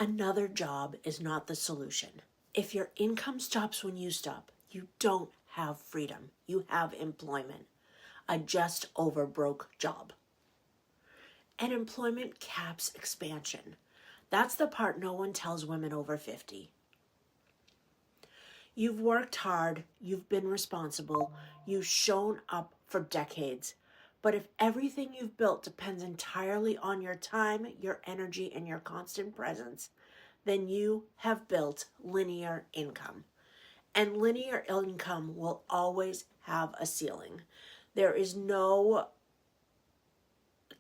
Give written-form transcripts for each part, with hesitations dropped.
Another job is not the solution. If your income stops when you stop, you don't have freedom. You have employment, a just over broke job. And employment caps expansion. That's the part no one tells women over 50. You've worked hard, you've been responsible, you've shown up for decades. But if everything you've built depends entirely on your time, your energy, and your constant presence, then you have built linear income. And linear income will always have a ceiling. There is no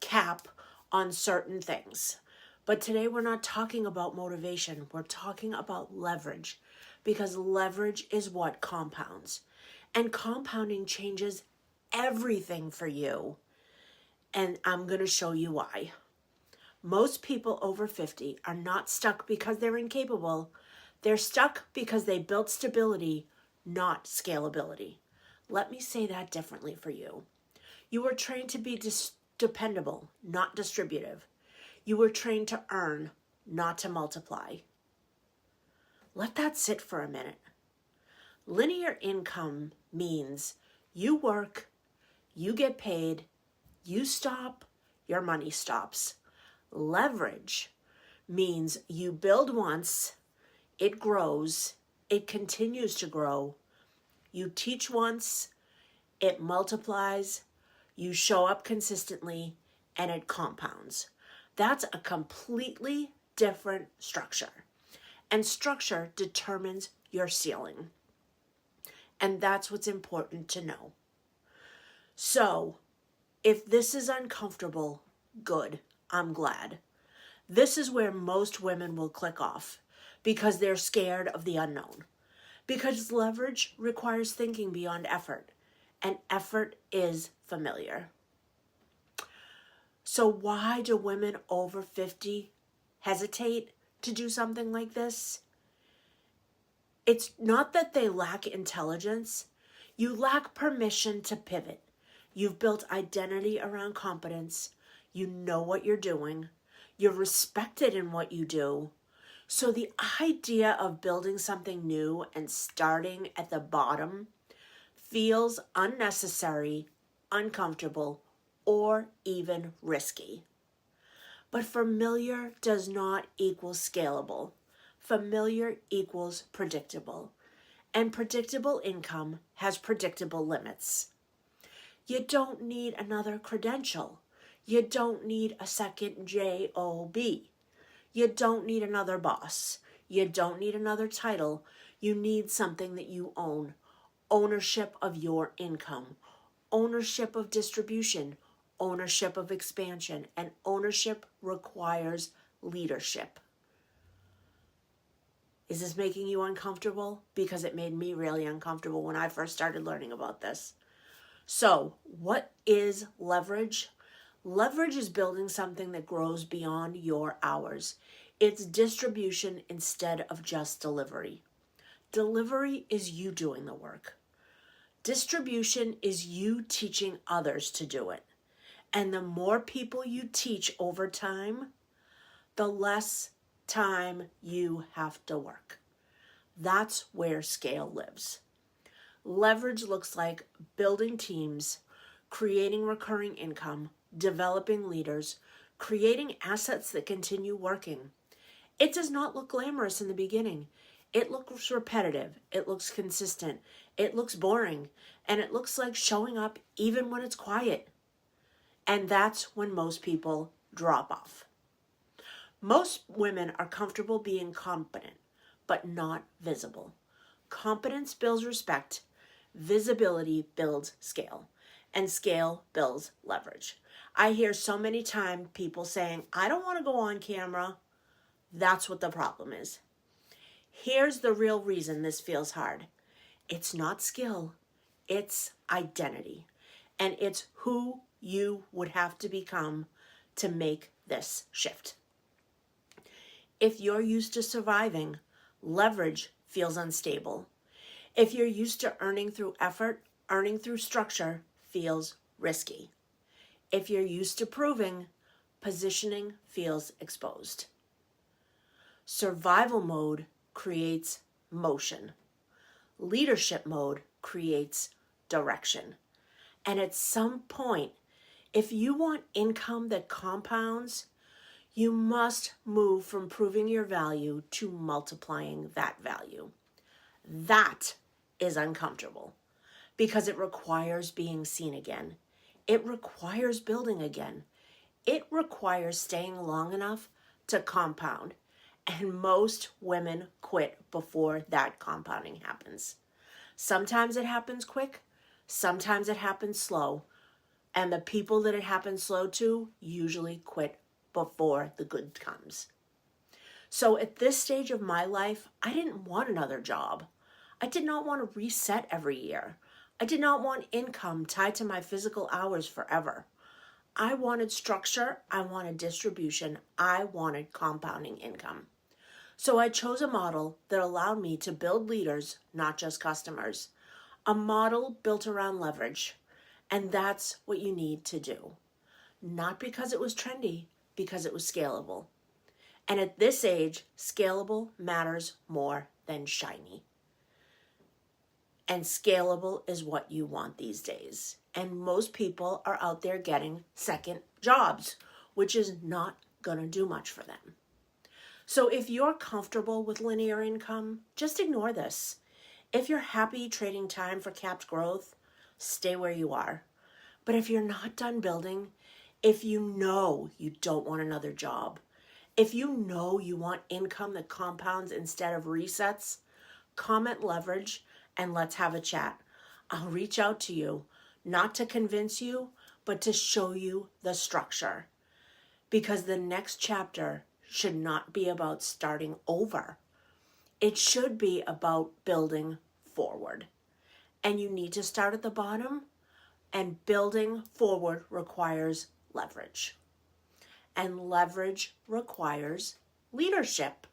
cap on certain things. But today we're not talking about motivation. We're talking about leverage, because leverage is what compounds. And compounding changes everything for you. And I'm going to show you why. Most people over 50 are not stuck because they're incapable. They're stuck because they built stability, not scalability. Let me say that differently for you. You were trained to be dependable, not distributive. You were trained to earn, not to multiply. Let that sit for a minute. Linear income means you work, you get paid, you stop, your money stops. Leverage means you build once, it grows, it continues to grow. You teach once, it multiplies, you show up consistently, and it compounds. That's a completely different structure. And structure determines your ceiling. And that's what's important to know. So, if this is uncomfortable, good. I'm glad. This is where most women will click off because they're scared of the unknown. Because leverage requires thinking beyond effort, and effort is familiar. So why do women over 50 hesitate to do something like this? It's not that they lack intelligence. You lack permission to pivot. You've built identity around competence. You know what you're doing. You're respected in what you do. So the idea of building something new and starting at the bottom feels unnecessary, uncomfortable, or even risky. But familiar does not equal scalable. Familiar equals predictable. And predictable income has predictable limits. You don't need another credential. You don't need a second job. You don't need another boss. You don't need another title. You need something that you own. Ownership of your income. Ownership of distribution. Ownership of expansion. And ownership requires leadership. Is this making you uncomfortable? Because it made me really uncomfortable when I first started learning about this. So, what is leverage? Leverage is building something that grows beyond your hours. It's distribution instead of just delivery. Delivery is you doing the work. Distribution is you teaching others to do it. And the more people you teach over time, the less time you have to work. That's where scale lives. Leverage looks like building teams, creating recurring income, developing leaders, creating assets that continue working. It does not look glamorous in the beginning. It looks repetitive. It looks consistent. It looks boring. And it looks like showing up even when it's quiet. And that's when most people drop off. Most women are comfortable being competent, but not visible. Competence builds respect. Visibility builds scale. And scale builds leverage. I hear so many times people saying, I don't want to go on camera. That's what the problem is. Here's the real reason this feels hard. It's not skill. It's identity. And it's who you would have to become to make this shift. If you're used to surviving, leverage feels unstable. If you're used to earning through effort, earning through structure feels risky. If you're used to proving, positioning feels exposed. Survival mode creates motion. Leadership mode creates direction. And at some point, if you want income that compounds, you must move from proving your value to multiplying that value. That is uncomfortable because it requires being seen again. It requires building again. It requires staying long enough to compound. And most women quit before that compounding happens. Sometimes it happens quick, sometimes it happens slow. And the people that it happens slow to usually quit before the good comes. So at this stage of my life, I didn't want another job. I did not want to reset every year. I did not want income tied to my physical hours forever. I wanted structure, I wanted distribution, I wanted compounding income. So I chose a model that allowed me to build leaders, not just customers. A model built around leverage. And that's what you need to do. Not because it was trendy, because it was scalable. And at this age, scalable matters more than shiny. And scalable is what you want these days. And most people are out there getting second jobs, which is not going to do much for them. So if you're comfortable with linear income, just ignore this. If you're happy trading time for capped growth, stay where you are. But if you're not done building, if you know you don't want another job, if you know you want income that compounds instead of resets, comment leverage and let's have a chat. I'll reach out to you, not to convince you, but to show you the structure. Because the next chapter should not be about starting over. It should be about building forward. And you need to start at the bottom, and building forward requires leverage. And leverage requires leadership.